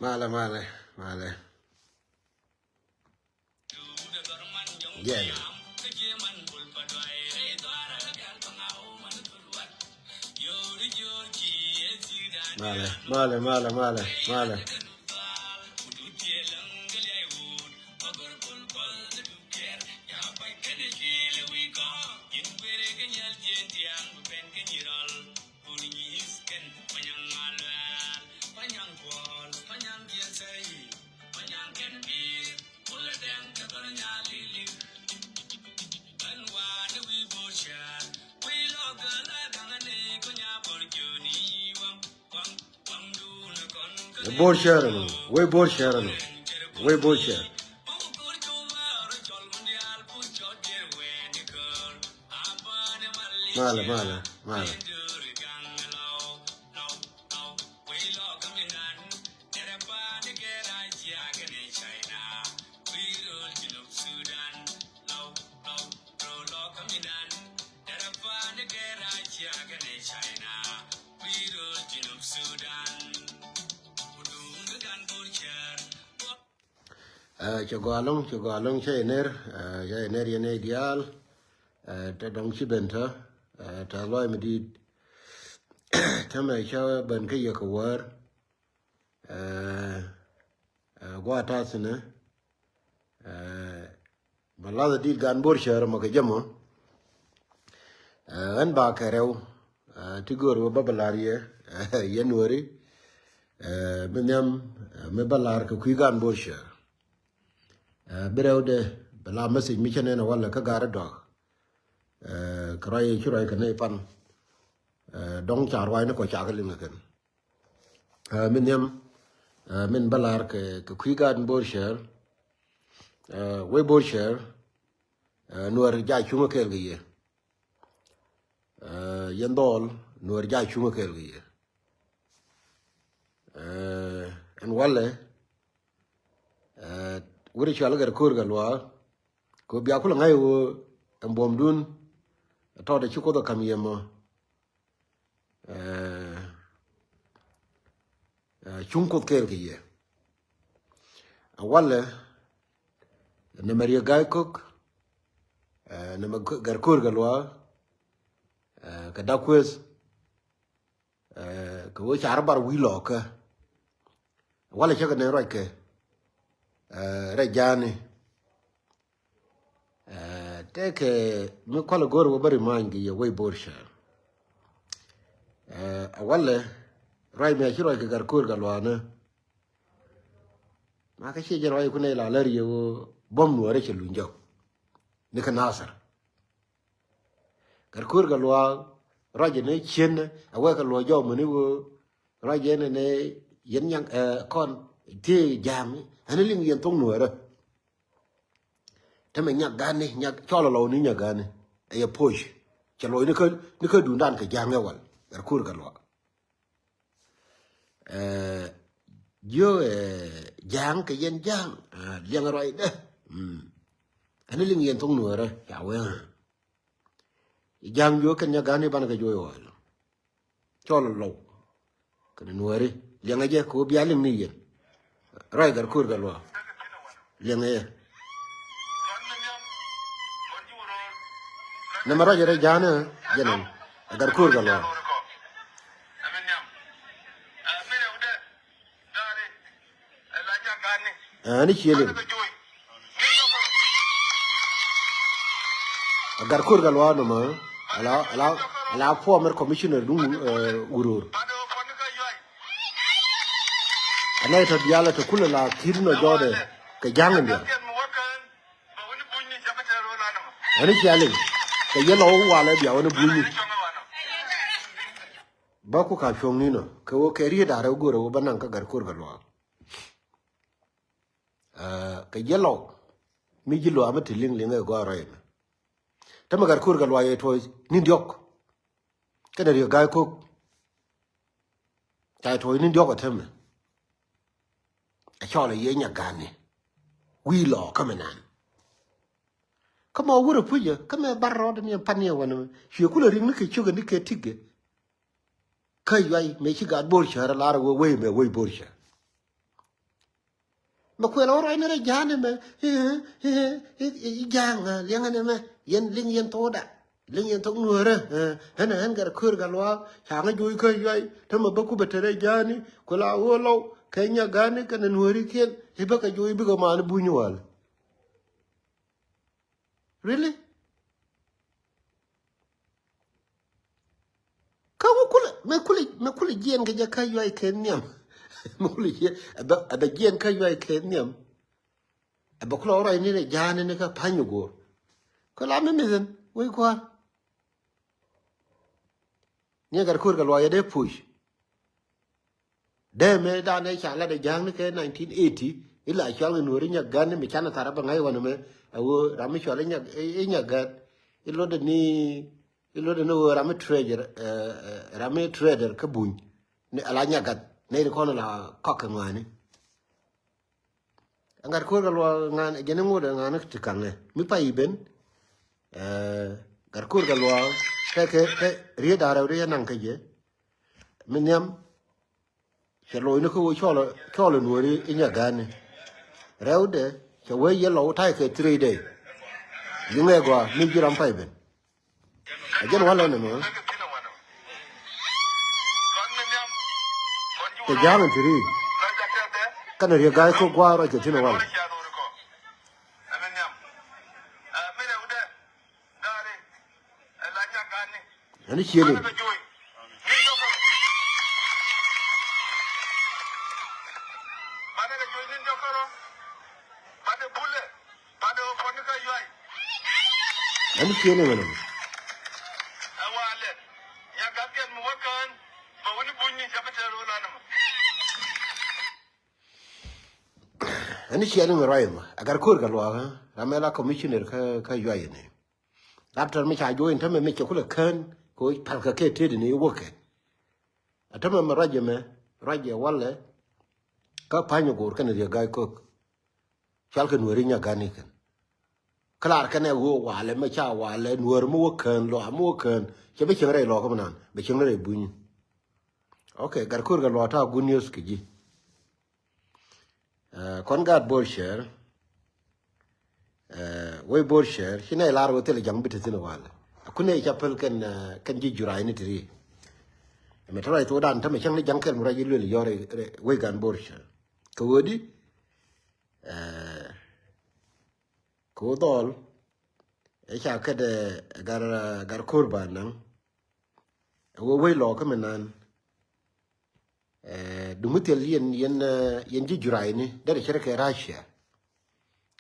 Male, male, male. Yeah. Male, male, male, male, male. Bullshit, we bullshit, we bullshit. Male, male, male. Chogalong che ner yene ideal ta dong chi benta ta loy medi ta me cha ben ke ye ko war gwa ta sene balada dil gan bor shar ma ke jamo an ba ka rew ti gor ba balariye yenwari benyam me balar ko ku gan bor shar berewde bala message mi chene na wala ka gara dog kray churay ka ne pan dong char wai no ko chagal ni ken min yam min balar ke ku gan bor share we bor share nuar ja chuma kel gi yendol nuar ja chuma kel gi en wala wuri chala gar kur galwa ko biya kula ngai wo mbom dun to de chiko do kamiyemo chunko kel gi wala ne maria gaikok ne gar kur galwa ka dakwes ko wo char bar wi loka wala chaga ne roike rejani take mi kola gor wo bari mangi ye way borsha wala ray me chiro ke gar kur galwana ma ka chi jero ay kunay la lar yo bom no re che lunjo ni ka nasar gar kur galwa raje ne chen awe ka lo jo mani wo raje ne yen yang kon ti jam ani ling yen tong no re tame nyak gane nyak cholo lo ni nyak gane e push chalo ni ka du ndan ka jam wal gar kur galwa yo jang ke yen jang liang roi de ani ling yen tong no re ya we jang yo kan nyak gane ban ka jo wal cholo lo kan no re liang je ko bia ling ni yen rai gar kur galwa liang e namara jere jana jenen gar kur galwa ani chele gar kur galwa no ma ala former commissioner du urur anay to diala to kula la kirno jode ke jangen dia ani chele ke yelo wala dia wona buñu ba ku ka shong ni no ke wo ke ri da re go ro ba nan ka gar kur ga lo ke yelo mi ji lo amati ling ling go ra ina ta ma gar kur ga lo ye to ni diok ke da ri ga ko ta to ni diok ta me a cho le ye nya ga ni wi lo ka me nan ka ma wo ro pu ye ka me bar ro de mi pan ye wona shi ku le ring ni ke chu ga ni ke tige ka yai me chi ga bor sha la ro we me we bor sha mà quên nó rồi nó lại giá này mà giang à liang này mà yên linh yên tốt đã linh yên tốt người đó hắn cái khơi cái loa sáng cái vui khơi vậy thế mà bác cứ bật ra giá này quên là ô lâu cái nhà gà này cái người đi kia thì bác cái vui bác mà nó bùi nhồi really không mà kule giang cái giá khai vậy cái niệm muli ada gian ka yai kenyam aba kula ora ni ne jane ne ka panyu go ko la me meden we kwa ni gar kur ga loya de push de me da ne cha la de jang ne ke 1980 ila cha le nuri nya gan me chana tara ba ngai wana me awo rami cha le nya e nya gan ilo de no rami trader ka buñ ne ala nya gat ne ko la ko ka ngani angar ko galwa ngan jene ngoda ngan ti kanne mi pay ben gar ko galwa ke ri da ra ri nan ke je min yam chelo ni ko cholo nuori inya gane rewde che we ye lo tai ke 3 day yinge gwa mi jiram pay ben ajen wala ne mo te jalan tiri kana ri ga ko gwa ro ke tino wala ani chele ani chele ngano ani chele ngaro ma agar kur galwa ramela commissioner ka yoy ne after me cha join tame me chukule kan ko par ka ke tedi ni woke atama maraje me raje wale ka panyo gor kan ri ga ko chal kan wori nya gani kan klar kan e wo wale me cha wale nuor mo kan lo mo kan che be chingre lo ko nan be chingre buny okay gar kur ga lo ta good news ki ji kon ga bolsher we bolsher hina lar wo tele jang bitin wala akune chapel kan ji jurai ni tri me tawai to dan tame chang ni jang kel mura ji le yore we gan bolsher ko wodi ko dol e cha ka de gar kurban nan wo we lo ka menan dumutel yen ji jurai ni da shirka Russia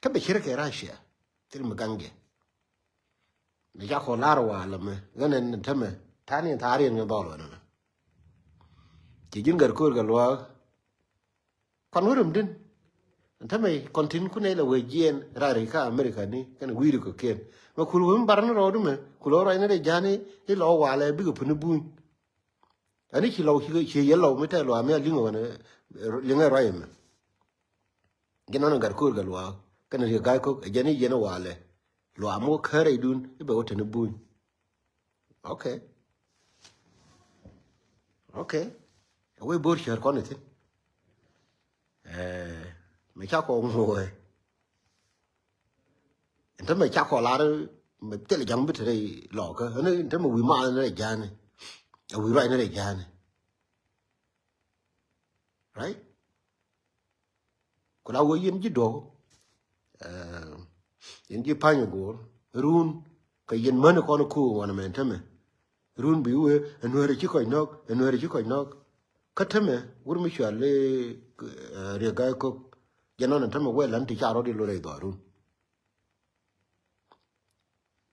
ka be shirka Russia til magange me ja ko laro wala me ganen tame tani tari ngi dolo na ki jin gar kur galwa kon wurum din tame kontin ku ne la we jien rari ka America ni kan wiri ko ken ma kul wum barna ro dume kulo ro ina de jani i lo wala bi ko punu buñ ani ki lo ki yelo mi te lo amia lingo ne linga ro yem gena gar kur galwa kan ri ga ko jani jena wale lo amo kare dun be wote ne buñ okay we bor shar konetin me cha ko ngồi ente me cha ko la me tele jang bit re lo ka ne ente me wi ma ne ja ne wi right ne ja ne right ko la wo yin ji do yin ji pa nyu go run ka yin man ko no ku wona me ente me run bi we enwere ji ko nok ka teme wur mi shale re ga ko janon teme we lan ti charo di lo re do run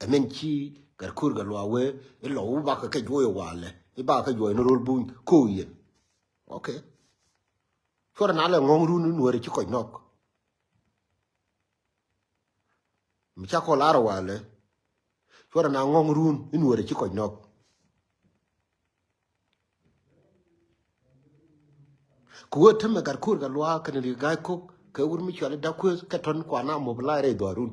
amen chi gar kur ga lo we e lo ba ka ke jo wale ba ka joy no rol bun ko yen okay chora na le ngong ru nu re chi ko nok mi cha ko la ro wale chora na ngong ru nu re chi ko nok ko temme gar kur ga lwa kan ri ga ko ka ur mi chale da ko ka ton kwa na mo bla re do run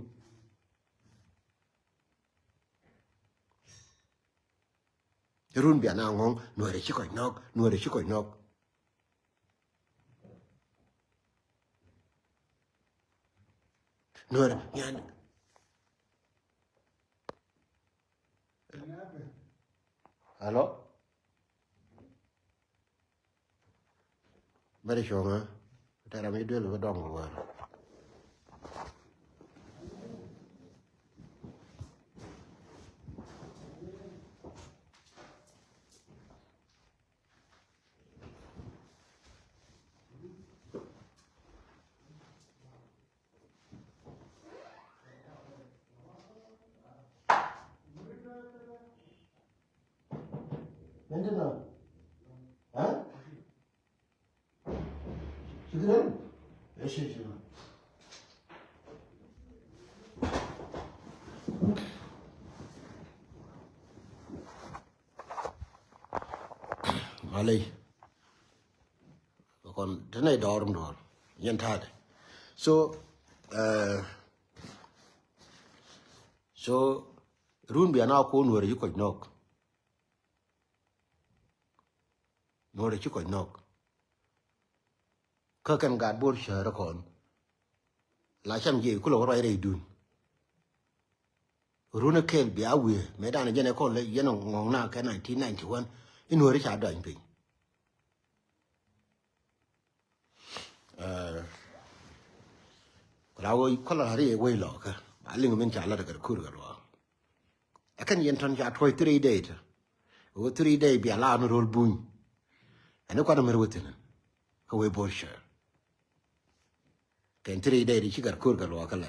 run bia na ngong nu re chi ko nok nu re chi ko nok nu re nyan alo bari shonga tara mi de lo dong wa Entendeu? Hã? Segurando? É xixi. Malay. Còn thế này đỏ đúng rồi. Nhân thà đấy. So run bia na ko nuore ko nok. Nuore ko nok. Ka kan gad bor shara kon. La cham je ku lo rai re dun. Runa kel bia we me dan je ne ko le ye no ngong na ka 1991 nuore cha da pin. Rawo ko la hari we lo ka. Aling men cha la da kur ga lo. Akan yen tan ja 3 days. O 3 day bia la no rol bun. Ano ko na mer wotin. Ka we bor shara. Ken 3 day di chigar kur ga lo ka la.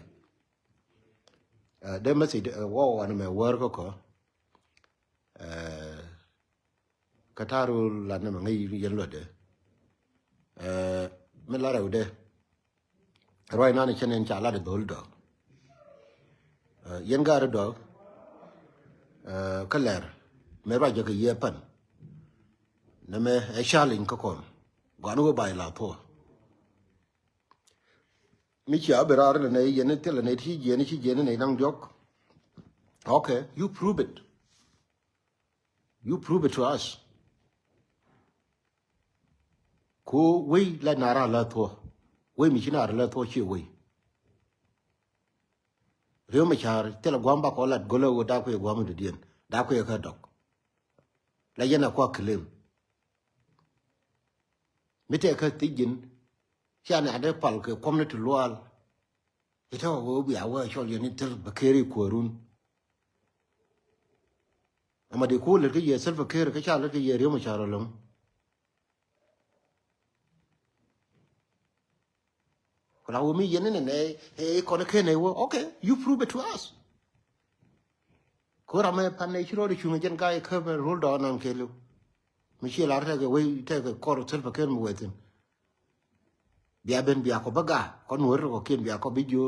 De masi wo wan me wor ko kataru la na ngi yen lo de me la rew de roi na ni chenen cha la de dol do yen gar do ka ler me ba je ke ye pan na me e shalin ko kon gwan go bai la po mi cha berar ne yen te le ne ti je ne nang jok okay you prove it to us ko we la nara la to we mi china la to chi we reo ma char te la gwamba ko lat golo da ko gwamu de dien da ko ka dok la yena ko claim mi te ka tijin chana ade pal ke community loal ito wo bi awa chol yeni ter bakeri ko run ama de ko le ke ye self care ka cha le ke ye reo ma char lom la wo mi yene ne e ko ke ne wo okay you prove it to us ko ra me pan ne chiro ri chung jen ga e ka roll down am ke lu mi chi la ta ke we ta ke ko self care mo wetin bia ben bia ko baga ko nuor ko ken bia ko bijo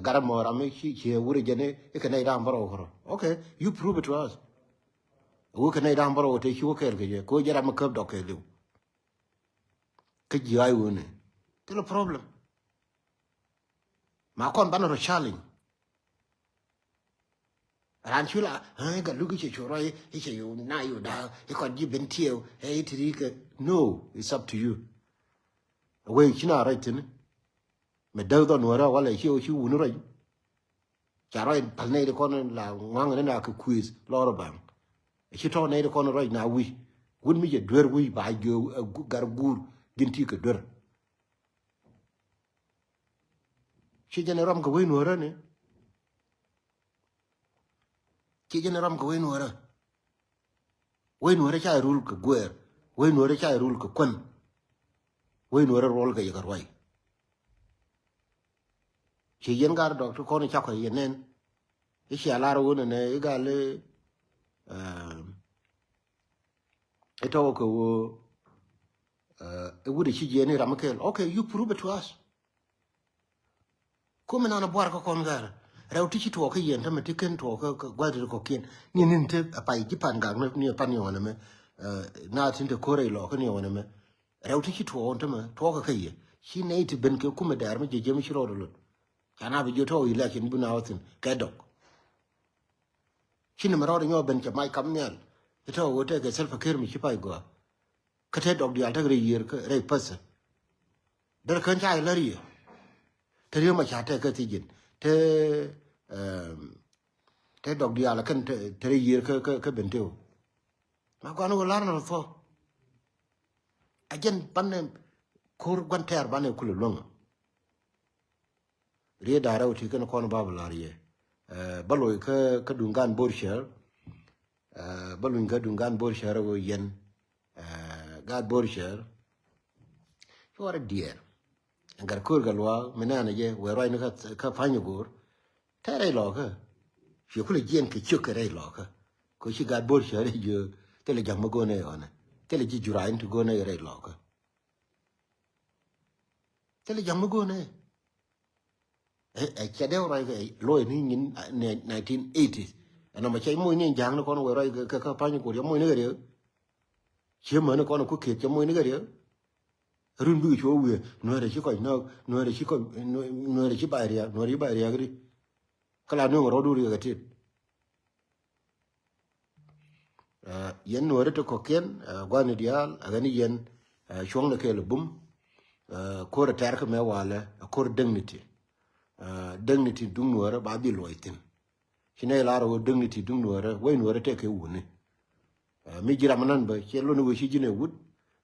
garamo rame chi wure jene e ke nei dam baro ko okay you prove it to us wo ke nei dam baro te chi wo ker ke ko jara ma kab do ke lu ke ji ai wone te lo problem ma kon ban ro challenge ran chula ai ga lu ki che roi e che yo na yo da e ko ji ben tiel e tri ke no it's up to you we china right ne me dau do nuora wala chi unu rai charo pal nei de kon la ngang ne na ku quiz loro bang chi to nei de kon rai na wi gun mi je dwer wi ba jo gar gur ginti ke dwer chi generam ko we nuora ne chi generam ko we nuora cha rul ko gwer we nuora cha rul ko kon we nuora rol ga yagar wai chi yen gar doctor ko ne cha ko yenen e chi ala ro ne e ga le It all go would she any ramakel. Okay, you prove it to us. Come on a barca congar. Rau teach it to okay and tamatican to a guadal cocaine. Ninte a pai jipan gang near Panioname. Not into Corey lock any one. Rau teach it to ontama, talk a kay. She native benke come derma, James Rodolo. Can have you told election been out in Gadok. She never roding your bench of my come near. It all would take a self a kermi chipai go. Catet of the alter year, a person. There can't I learn you. Tell you much I take a thing. Te dog the alakan 3 year bento. Ma gone will learn for. Again, Bannem Kur Guanter Banne Kulung. Read out you can call Babalaria. Baloy Kadungan Borshire. Balloon Kadungan Borshire yen. God Borshire. You are a dear. And Garkurgalwa, Menanaje, where I know Kapanyagur. Terry Locker. She could again kick a ray locker. Because she got Borshire, you tell a Jamagone on it. Tell a Jurain to go near a ray locker. Tell a Jamagone. A shadow like a law in 1980s. And I'm a chamoy in Janakon where I got Kapanyagur, your money. Chairman of a cook, your money. Rumbu show we no the chico no the chico no the chibaria no ribaria agri kala no roduri gatit yen no to koken gwani dial agani yen shong the kele bum ko re terka me wala ko dignity dignity dung no ba di loitin shine la ro dignity dung no we no te ke woni mi jira manan ba chelo no shi jine wud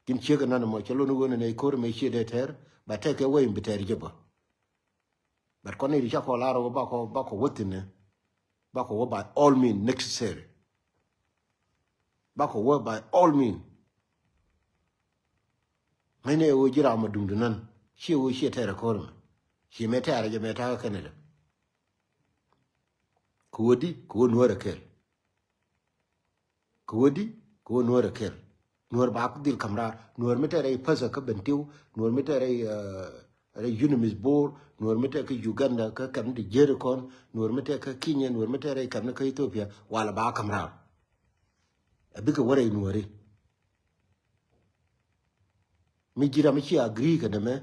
kin chega nana mo chelo no ne ko me shi de ter ba take away in beter jeba but kone ri chako la ro ba ko wotine ba ko by all means necessary ba ko work by all means mene o jira ma dundunan shi o shi ter ko shi me ter je me ta kanada ko wodi ko no ra kel ko wodi ko no ra kel nuor ba ko dil kamra nuor mete ray pasa ka bentiu nuor mete ray unimis bor nuor mete ka Uganda ka kam de Jericon nuor mete ka Kenya nuor mete ray kam ka Ethiopia wala ba kamra abika wore nuori mi jira mi ci agree ka deme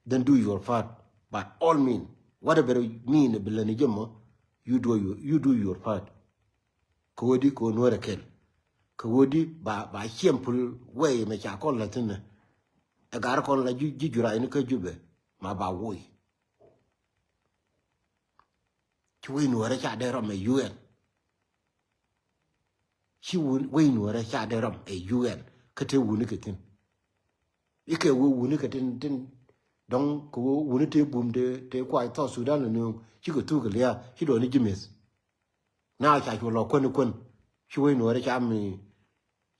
then do your part by all means whatever mean bilani jemo you do your part ko wodi ko nuor kel Kawodi ba simple way me cha kon la tine e gar kon la jura ni ka jube ma ba woy chwe no ra cha de rom e UN chi we no ra cha de rom e UN ka te wuni ka tin ike wo wuni ka tin don ko wuni te bum de kwa to Sudan no chi ko tu ka lia chi do ni jimes na cha ko lo kon chwe no ra cha mi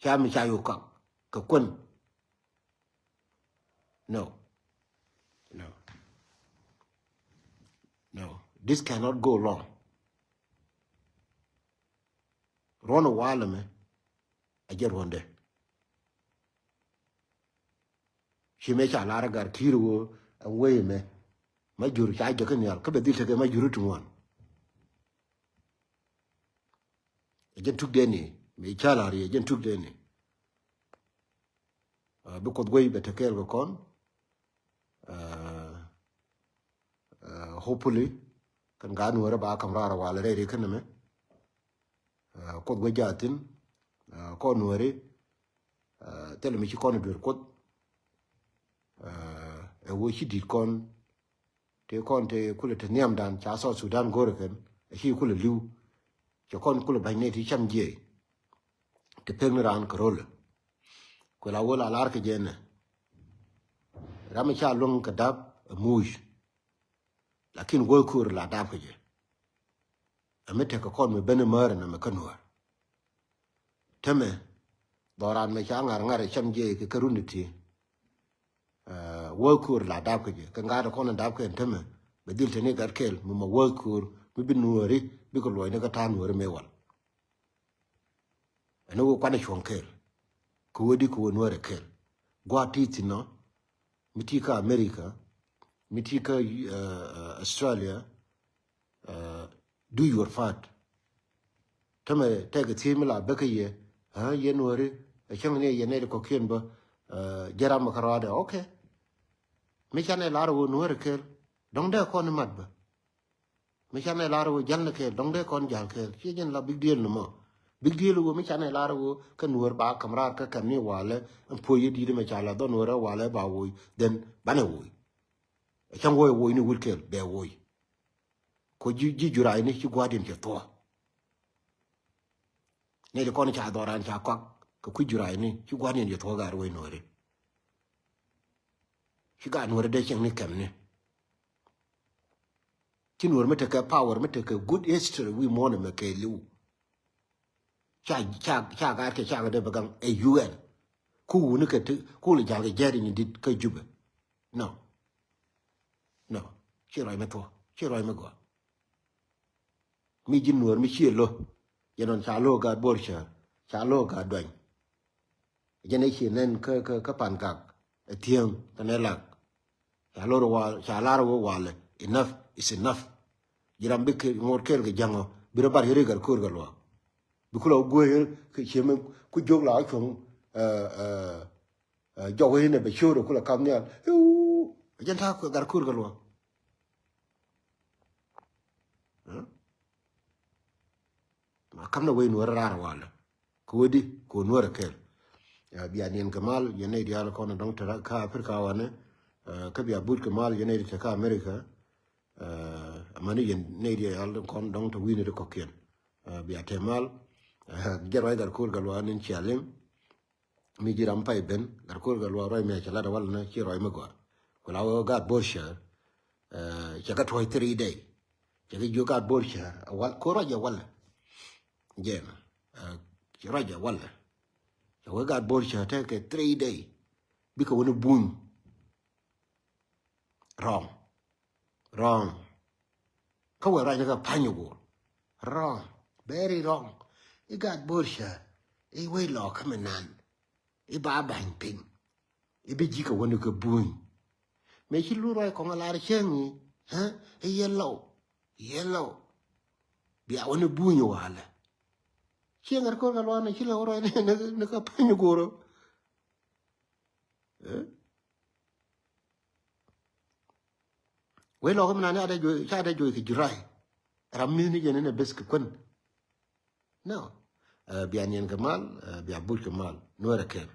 cha yo ka kun no this cannot go long run a while me I get one day she me cha lara gar kiru and way me majuru cha de kan yar ka be dil te majuru tu won again took deni me cha la ri again took deni because way better care go con hopefully kan ga nu ba kamra wala re kan me ko go jatin ko nu re tel mi ci kon dur ko e wo ci dit kon te kula te niam dan cha so Sudan gore kan shi kula liu ci kon kula bayne ti cham je te pengran ko role ko la wala lar ke jene ram cha long ka dab muj lakin wo kur la dab ke je amete ko kon me bene mar na me kanwa teme doran me cha ngar ngar cham je ke karuniti wo kur la dab ke je ka ngar ko na dab ke teme be dil tene gar kel mo wo kur mi bin nuori bi ko loy ne ka tan wor me wal no wo kwane chon kel ko wodi ko no re kel gwa titi no mitika America mitika Australia do your part tame take team la bekaye ha yenore chang ne yene ko kien ba jaram karada okay mi chane laro no re kel dong de kon mat ba mi chane laro jan kel dong de kon jal kel chi jen la big deal no mo big deal wo mi chane laro wo kan wor ba kamra ka kan ni wale po yi di me chala don wora wale ba wo den bane wo chang wo ni wul kel be wo ko ji jura ni chi gwadin ke to ne de kon cha doran cha kwak ko ku jura ni chi gwadin je to gar wo no re chi ga no re de chang ni kam ni kin wor meta ka power meta ka good history we mon me ke lu cha ga ke cha ga de bagang a UN ku ni ke ku le ja ga jeri ni dit ka jube no chi roi me to chi roi me go mi jin wor mi chi lo yenon cha lo ga borsha cha lo ga dwan jene chi nen ka pan ka tieng tanela cha lo wa cha la ro wa le enough is enough jiram be ke ngor kel ke jango biro bar yere gar kur galwa bikulo goye ke cheme ku jog la chong jogo ne be choro kula kamnya jenta ko gar kur galwa ma kamna we no rar wala ko wodi ko no kel biya nen kamal yene dial ko no dong ta ka afrika wane ka biya bud kamal yene ta ka america amani yen ne dial kon dong to wini ko ken biya temal gerway gar kur galwa nen chialem mi jiram pay ben gar kur galwa roy me chala da wala ci roy me go ko lawo ga borsha jaga toy 3 day jaga joga borsha wal ko roja wala jen ci roja wala jaga ga borsha take 3 day biko wona buñ wrong ko wa raja ga panyo go wrong very wrong you got borsha e we lo kamenan e ba bang ping e be jika wona ko buñ me ci lu roy ko ngala chengi ha e yellow bi awone buñ wala chengar ko ngalwa na ci lo roy ne ka panyo goro we lo kamenan ada jo cha ada jo ki jurai rammi ni jene ne bes ko kon no bian yen kamal bia bul kamal no ra ken